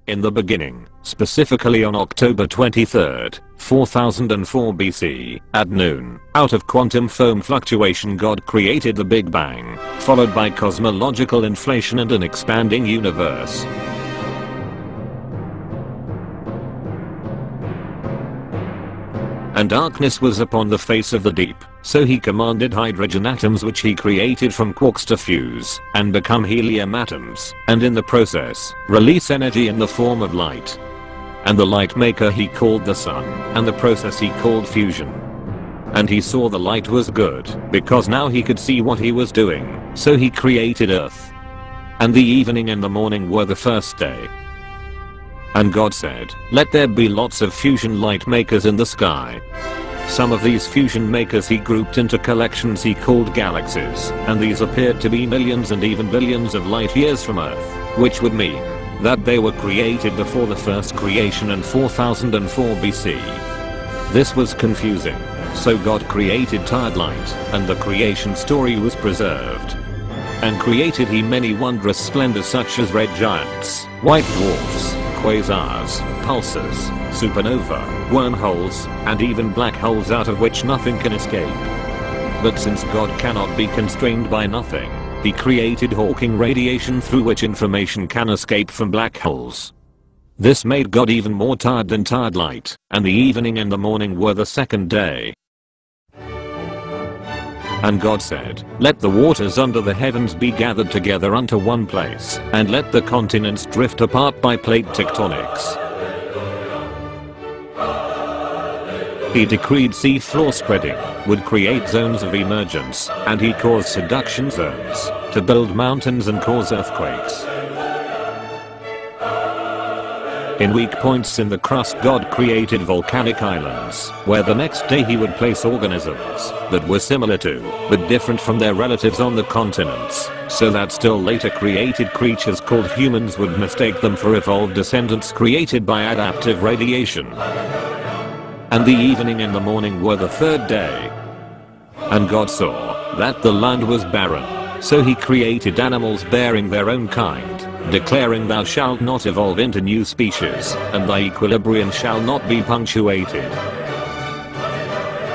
In the beginning, specifically on October 23rd, 4004 BC, at noon, out of quantum foam fluctuation God created the Big Bang, followed by cosmological inflation and an expanding universe. And darkness was upon the face of the deep, so he commanded hydrogen atoms which he created from quarks to fuse, and become helium atoms, and in the process, release energy in the form of light. And the light maker he called the sun, and the process he called fusion. And he saw the light was good, because now he could see what he was doing, so he created earth. And the evening and the morning were the first day. And God said, let there be lots of fusion light makers in the sky. Some of these fusion makers he grouped into collections he called galaxies, and these appeared to be millions and even billions of light years from Earth, which would mean that they were created before the first creation in 4004 BC. This was confusing, so God created tired light, and the creation story was preserved. And created he many wondrous splendors such as red giants, white dwarfs, quasars, pulsars, supernova, wormholes, and even black holes out of which nothing can escape. But since God cannot be constrained by nothing, he created Hawking radiation through which information can escape from black holes. This made God even more tired than tired light, and the evening and the morning were the second day. And God said, let the waters under the heavens be gathered together unto one place, and let the continents drift apart by plate tectonics. He decreed sea floor spreading would create zones of emergence, and he caused subduction zones to build mountains and cause earthquakes. In weak points in the crust God created volcanic islands, where the next day he would place organisms that were similar to, but different from their relatives on the continents, so that still later created creatures called humans would mistake them for evolved descendants created by adaptive radiation. And the evening and the morning were the third day. And God saw that the land was barren, so he created animals bearing their own kind, declaring thou shalt not evolve into new species, and thy equilibrium shall not be punctuated.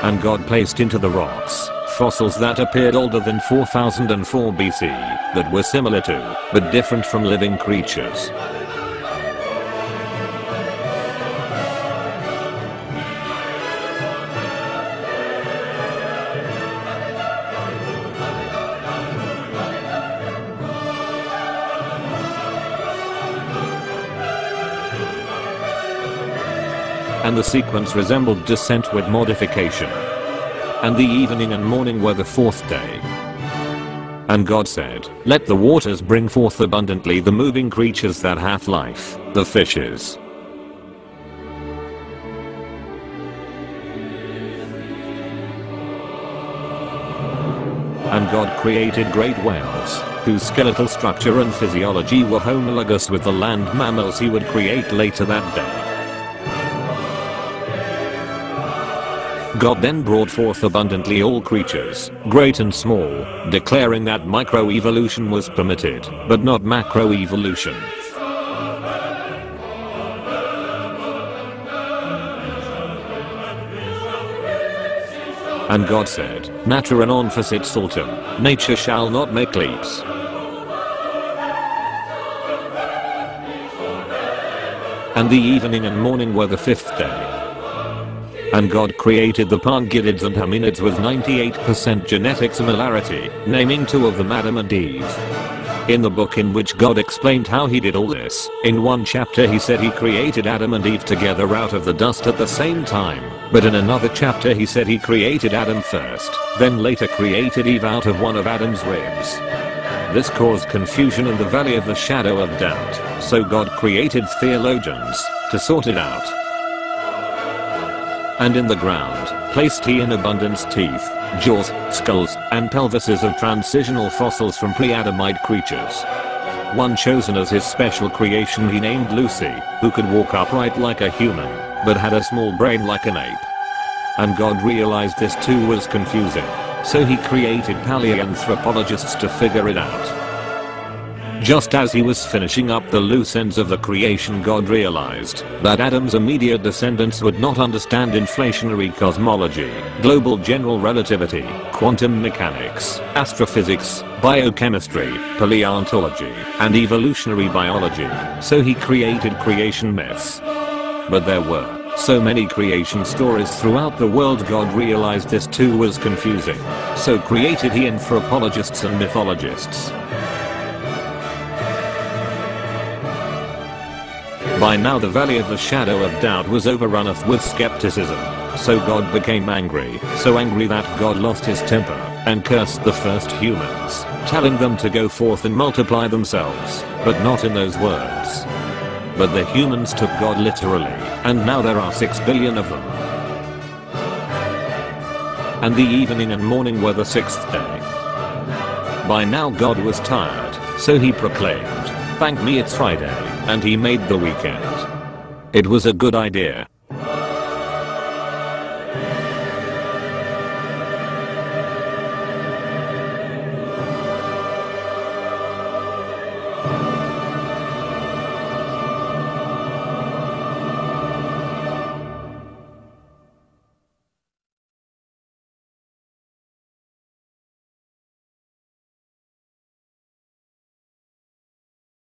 And God placed into the rocks fossils that appeared older than 4004 BC, that were similar to, but different from living creatures. And the sequence resembled descent with modification. And the evening and morning were the fourth day. And God said, let the waters bring forth abundantly the moving creatures that hath life, the fishes. And God created great whales, whose skeletal structure and physiology were homologous with the land mammals he would create later that day. God then brought forth abundantly all creatures, great and small, declaring that microevolution was permitted, but not macroevolution. And God said, Natura non facit saltum, nature shall not make leaps. And the evening and morning were the fifth day. And God created the parginids and hominids with 98% genetic similarity, naming two of them Adam and Eve. In the book in which God explained how he did all this, in one chapter he said he created Adam and Eve together out of the dust at the same time, but in another chapter he said he created Adam first, then later created Eve out of one of Adam's ribs. This caused confusion in the valley of the shadow of doubt, so God created theologians to sort it out. And in the ground, placed he in abundance teeth, jaws, skulls, and pelvises of transitional fossils from pre-Adamite creatures. One chosen as his special creation he named Lucy, who could walk upright like a human, but had a small brain like an ape. And God realized this too was confusing, so he created paleoanthropologists to figure it out. Just as he was finishing up the loose ends of the creation, God realized that Adam's immediate descendants would not understand inflationary cosmology, global general relativity, quantum mechanics, astrophysics, biochemistry, paleontology, and evolutionary biology, so he created creation myths. But there were so many creation stories throughout the world, God realized this too was confusing. So created he anthropologists and mythologists. By now the valley of the shadow of doubt was overrunneth with skepticism. So God became angry, so angry that God lost his temper, and cursed the first humans, telling them to go forth and multiply themselves, but not in those words. But the humans took God literally, and now there are 6 billion of them. And the evening and morning were the 6th day. By now God was tired, so he proclaimed, "Thank me, it's Friday," and he made the weekend. It was a good idea.